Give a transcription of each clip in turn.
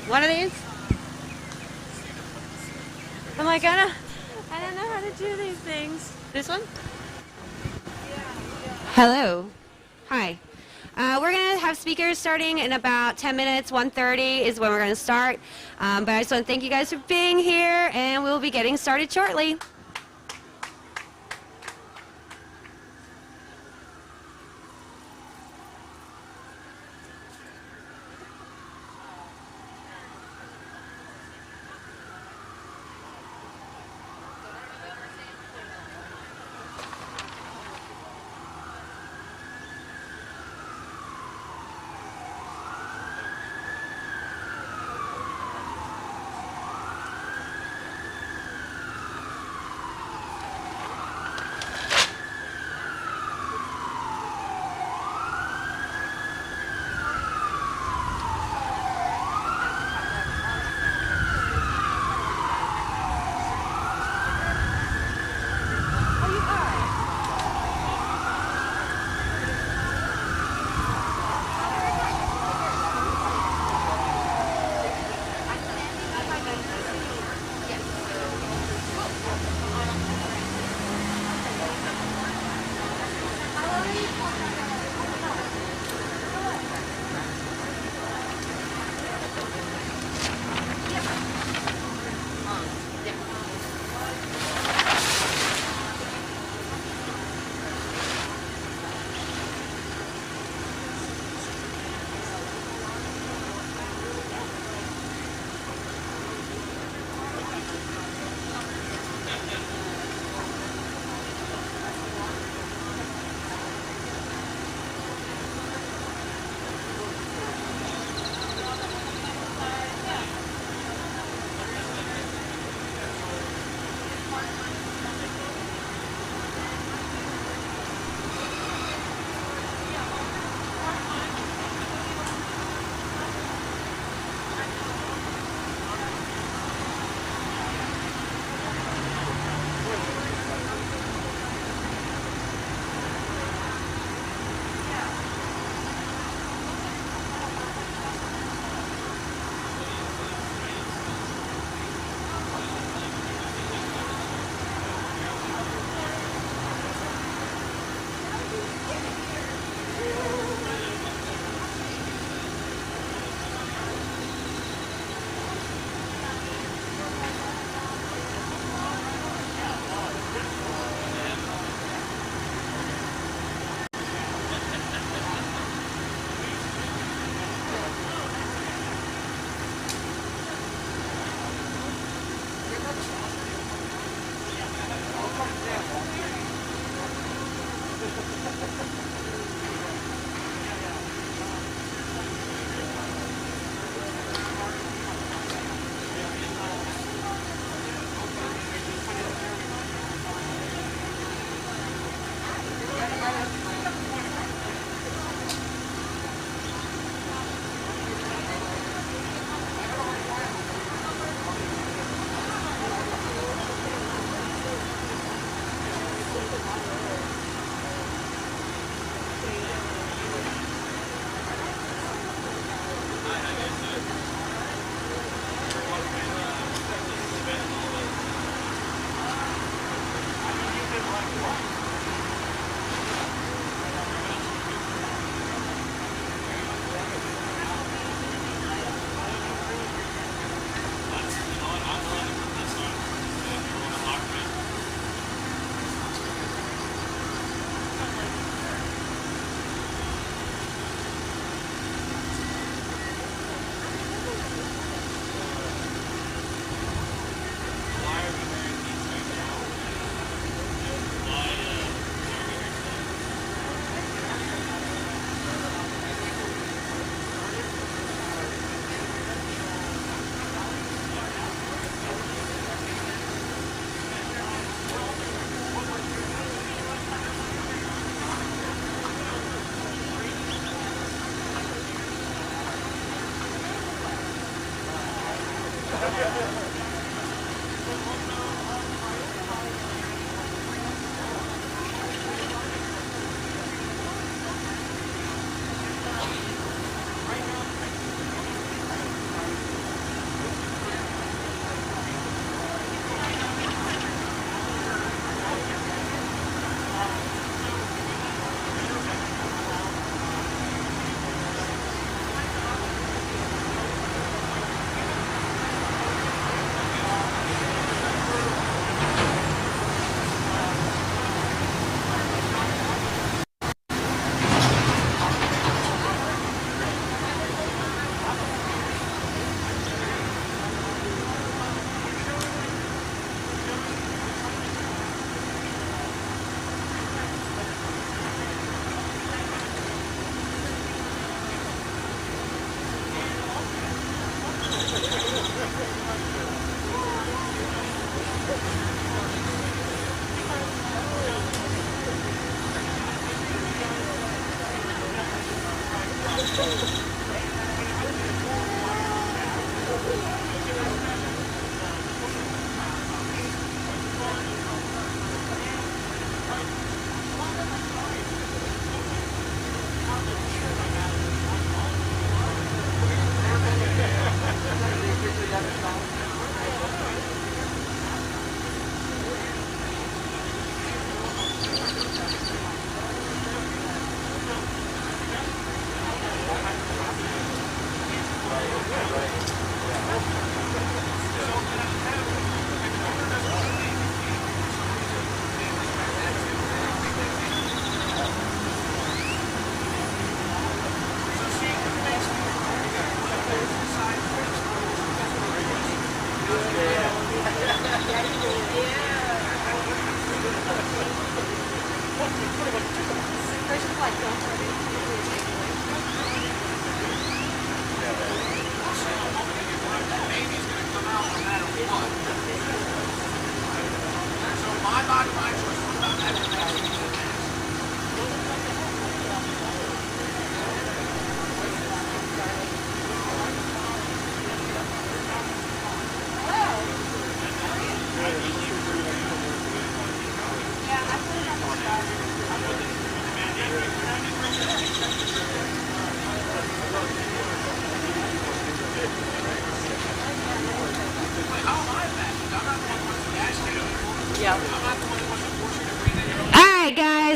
One of these? I'm like, I don't know how to do these things. This one? Hello. Hi. We're going to have speakers starting in about 10 minutes. 1:30 is when we're going to start. But I just want to thank you guys for being here, and we'll be getting started shortly.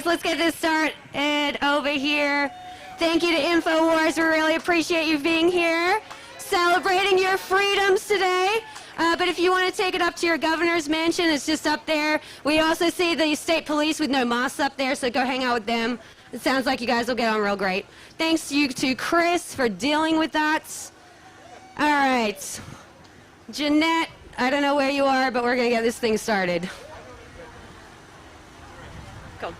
Let's get this started over here. Thank you to InfoWars. We really appreciate you being here, celebrating your freedoms today. But if you want to take it up to your governor's mansion, it's just up there. We also see the state police with no masks up there, so go hang out with them. It sounds like you guys will get on real great. Thanks to Chris for dealing with that. All right. Jeanette, I don't know where you are, but we're going to get this thing started. Go.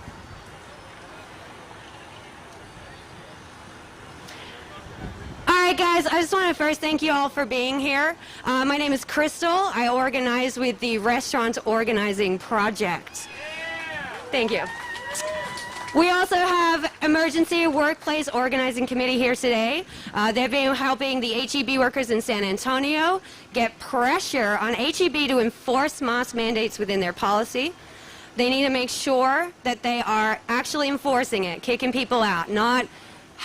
All right, guys, I just want to first thank you all for being here. My name is Crystal. I organize with the Restaurant Organizing Project. Thank you. We also have Emergency Workplace Organizing Committee here today. They've been helping the HEB workers in San Antonio get pressure on HEB to enforce mask mandates within their policy. They need to make sure that they are actually enforcing it, kicking people out, not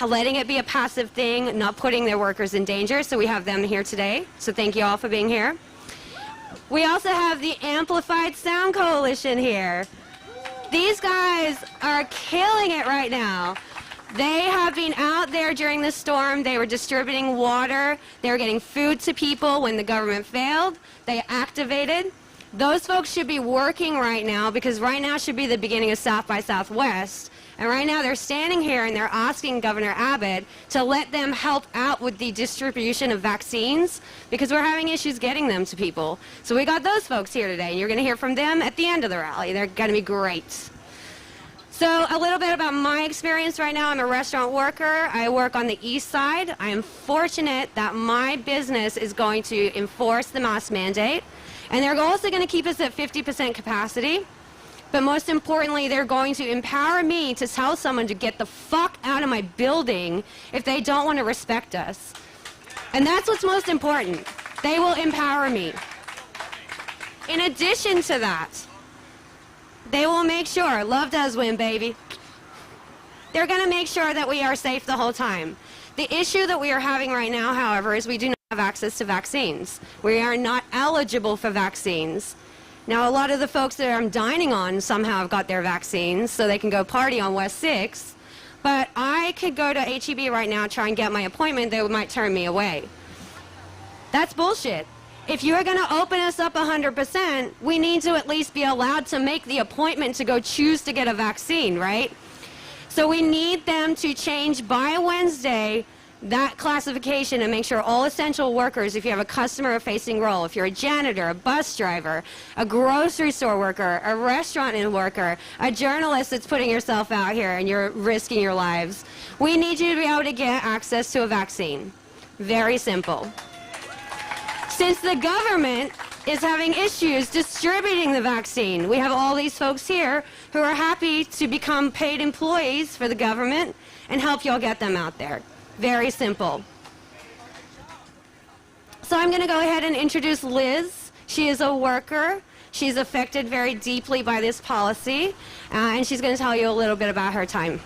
letting it be a passive thing, not putting their workers in danger. So we have them here today. So thank you all for being here. We also have the Amplified Sound Coalition here. These guys are killing it right now. They have been out there during the storm. They were distributing water. They were getting food to people when the government failed. They activated. Those folks should be working right now, because right now should be the beginning of South by Southwest. And right now they're standing here and they're asking Governor Abbott to let them help out with the distribution of vaccines, because we're having issues getting them to people. So we got those folks here today, and you're going to hear from them at the end of the rally. They're going to be great. So a little bit about my experience right now. I'm a restaurant worker. I work on the east side. I am fortunate that my business is going to enforce the mask mandate, and they're also going to keep us at 50% capacity. But most importantly, they're going to empower me to tell someone to get the fuck out of my building if they don't want to respect us. And that's what's most important. They will empower me. In addition to that, they will make sure, love does win, baby. They're going to make sure that we are safe the whole time. The issue that we are having right now, however, is we do not have access to vaccines. We are not eligible for vaccines. Now, a lot of the folks that I'm dining on somehow have got their vaccines, so they can go party on West 6th. But I could go to HEB right now, try and get my appointment. They might turn me away. That's bullshit. If you're going to open us up 100%, we need to at least be allowed to make the appointment to go choose to get a vaccine, right? So we need them to change by Wednesday that classification and make sure all essential workers, if you have a customer-facing role, if you're a janitor, a bus driver, a grocery store worker, a restaurant worker, a journalist that's putting yourself out here and you're risking your lives, we need you to be able to get access to a vaccine. Very simple. since the government is having issues distributing the vaccine. We have all these folks here who are happy to become paid employees for the government and help y'all get them out there. Very simple. So I'm going to go ahead and introduce Liz. She is a worker. She's affected very deeply by this policy, and she's going to tell you a little bit about her time.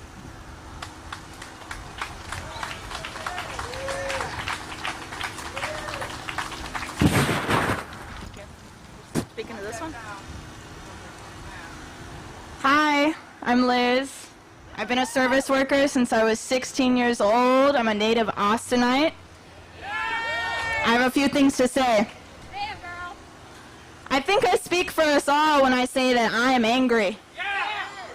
Speaking to this one. Hi, I'm Liz. I've been a service worker since I was 16 years old. I'm a native Austinite. I have a few things to say. I think I speak for us all when I say that I am angry.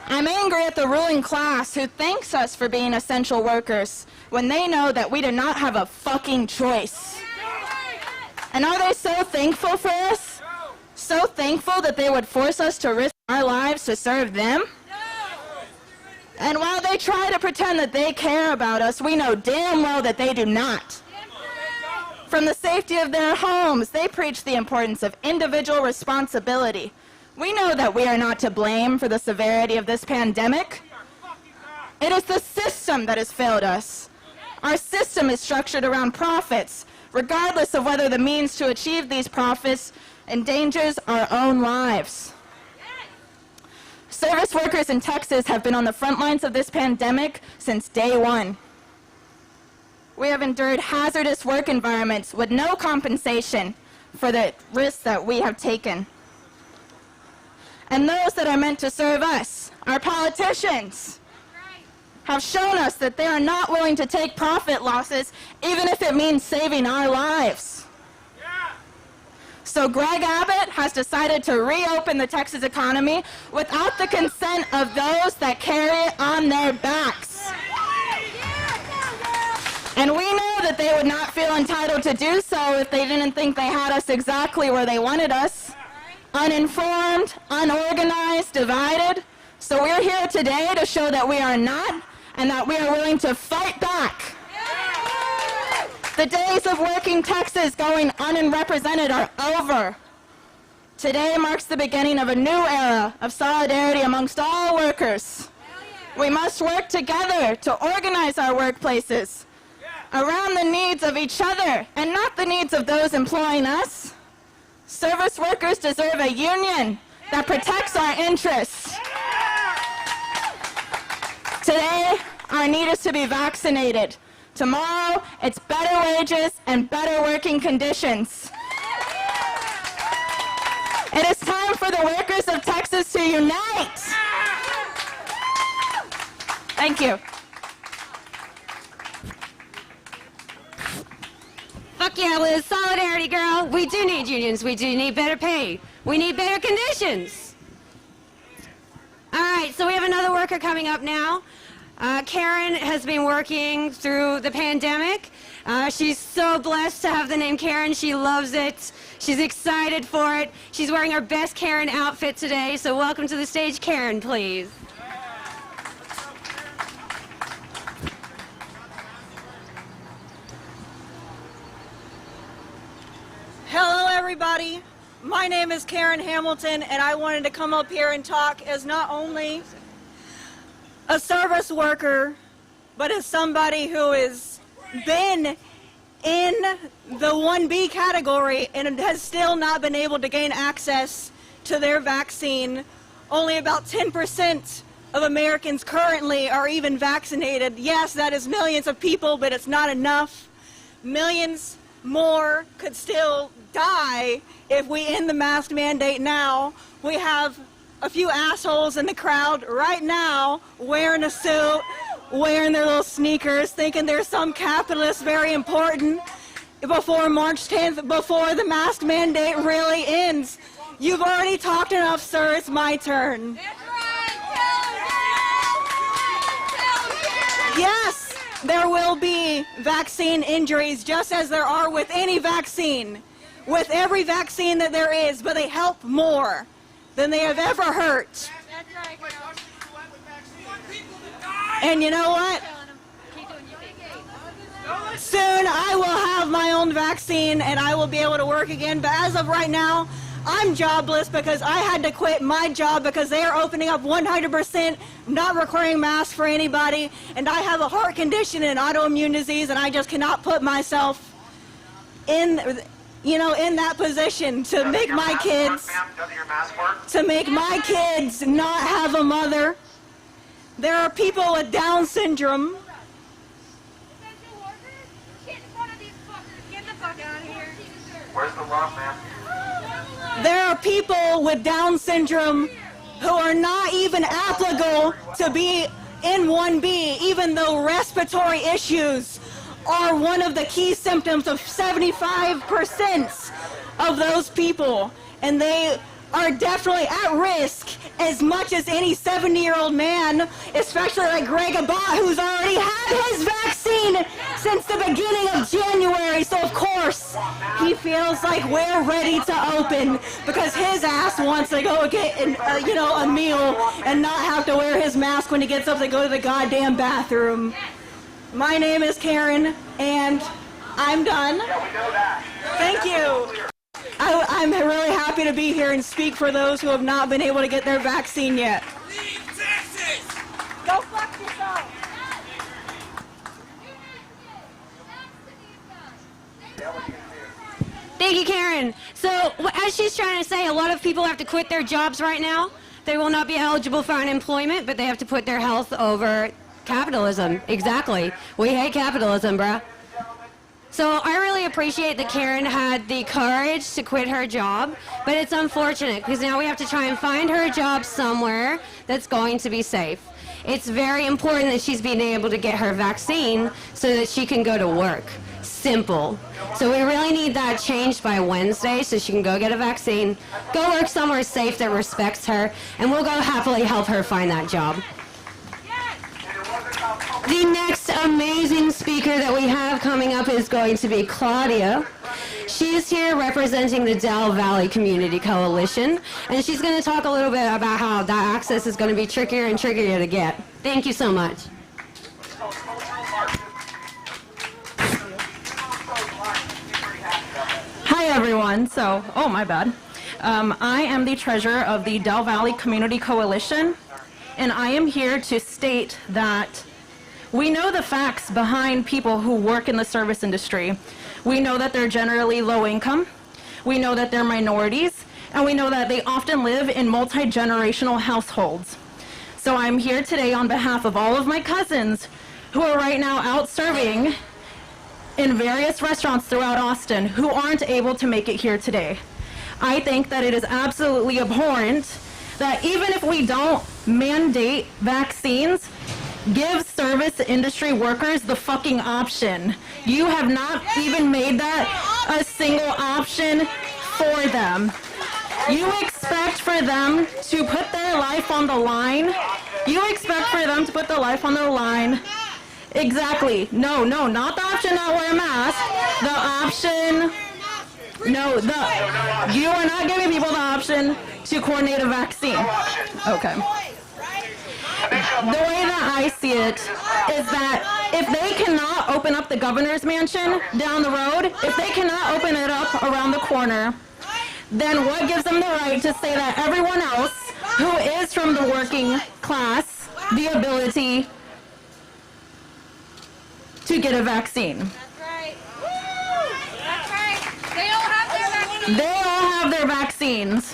I'm angry at the ruling class who thanks us for being essential workers when they know that we do not have a fucking choice. And are they so thankful for us? So thankful that they would force us to risk our lives to serve them? And while they try to pretend that they care about us, we know damn well that they do not. From the safety of their homes, they preach the importance of individual responsibility. We know that we are not to blame for the severity of this pandemic. It is the system that has failed us. Our system is structured around profits, regardless of whether the means to achieve these profits endangers our own lives. Service workers in Texas have been on the front lines of this pandemic since day one. We have endured hazardous work environments with no compensation for the risks that we have taken. And those that are meant to serve us, our politicians, have shown us that they are not willing to take profit losses, even if it means saving our lives. So Greg Abbott has decided to reopen the Texas economy without the consent of those that carry it on their backs. And we know that they would not feel entitled to do so if they didn't think they had us exactly where they wanted us. Uninformed, unorganized, divided. So we're here today to show that we are not, and that we are willing to fight back. The days of working Texas going unrepresented are over. Today marks the beginning of a new era of solidarity amongst all workers. We must work together to organize our workplaces around the needs of each other and not the needs of those employing us. Service workers deserve a union that protects our interests. Today, our need is to be vaccinated. Tomorrow, it's better wages and better working conditions. It is time for the workers of Texas to unite. Thank you. Fuck yeah, Liz. Solidarity, girl. We do need unions. We do need better pay. We need better conditions. All right, so we have another worker coming up now. Karen has been working through the pandemic. She's so blessed to have the name Karen. She loves it. She's excited for it. She's wearing her best Karen outfit today. So welcome to the stage, Karen, please. Hello, everybody. My name is Karen Hamilton, and I wanted to come up here and talk as not only a service worker, but as somebody who has been in the 1B category and has still not been able to gain access to their vaccine. Only about 10% of Americans currently are even vaccinated. Yes, that is millions of people, but it's not enough. Millions more could still die if we end the mask mandate now. We have a few assholes in the crowd right now wearing a suit, wearing their little sneakers, thinking they're some capitalist very important before March 10th, before the mask mandate really ends. You've already talked enough, sir. It's my turn. Yes, there will be vaccine injuries, just as there are with any vaccine, with every vaccine that there is, but they help more than they have ever hurt. And you know what? Soon I will have my own vaccine and I will be able to work again. But as of right now, I'm jobless because I had to quit my job because they are opening up 100%, not requiring masks for anybody. And I have a heart condition and autoimmune disease, and I just cannot put myself in, in that position to make my kids, not have a mother. There are people with Down syndrome. Where's the love, ma'am? There are people with Down syndrome who are not even applicable to be in 1B, even though respiratory issues are one of the key symptoms of 75% of those people. And they are definitely at risk as much as any 70-year-old man, especially like Greg Abbott, who's already had his vaccine since the beginning of January. So of course, he feels like we're ready to open because his ass wants to go get a meal and not have to wear his mask when he gets up to go to the goddamn bathroom. My name is Karen, and I'm done. Thank you. I'm really happy to be here and speak for those who have not been able to get their vaccine yet. Leave Texas! Go fuck yourself. Thank you, Karen. So, as she's trying to say, a lot of people have to quit their jobs right now. They will not be eligible for unemployment, but they have to put their health over capitalism. Exactly. We hate capitalism, bruh. So I really appreciate that Karen had the courage to quit her job, but it's unfortunate because now we have to try and find her a job somewhere that's going to be safe. It's very important that she's being able to get her vaccine so that she can go to work. Simple. So we really need that changed by Wednesday so she can go get a vaccine, go work somewhere safe that respects her, and we'll go happily help her find that job. The next amazing speaker that we have coming up is going to be Claudia. She is here representing the Del Valley Community Coalition, and she's going to talk a little bit about how that access is going to be trickier and trickier to get. Thank you so much. Hi everyone. Oh my bad. I am the treasurer of the Del Valley Community Coalition, and I am here to state that we know the facts behind people who work in the service industry. We know that they're generally low income. We know that they're minorities, and we know that they often live in multi-generational households. So I'm here today on behalf of all of my cousins who are right now out serving in various restaurants throughout Austin who aren't able to make it here today. I think that it is absolutely abhorrent that even if we don't mandate vaccines, give service industry workers the fucking option. You have not even made that a single option for them. You expect for them to put their life on the line? You expect for them to put their life on the line? Exactly. No, not the option not wear a mask. The option, you are not giving people the option to coordinate a vaccine. Okay. The way that I see it is that if they cannot open up the governor's mansion down the road, if they cannot open it up around the corner, then what gives them the right to say that everyone else who is from the working class the ability to get a vaccine? That's right. That's right. They all have their vaccines. They all have their vaccines.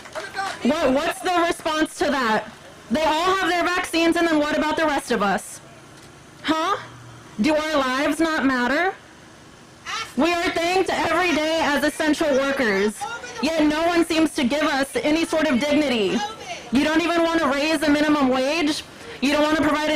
What's the response to that? They all have their vaccines, and then what about the rest of us? Huh? Do our lives not matter? We are thanked every day as essential workers, yet no one seems to give us any sort of dignity. You don't even want to raise the minimum wage. You don't want to provide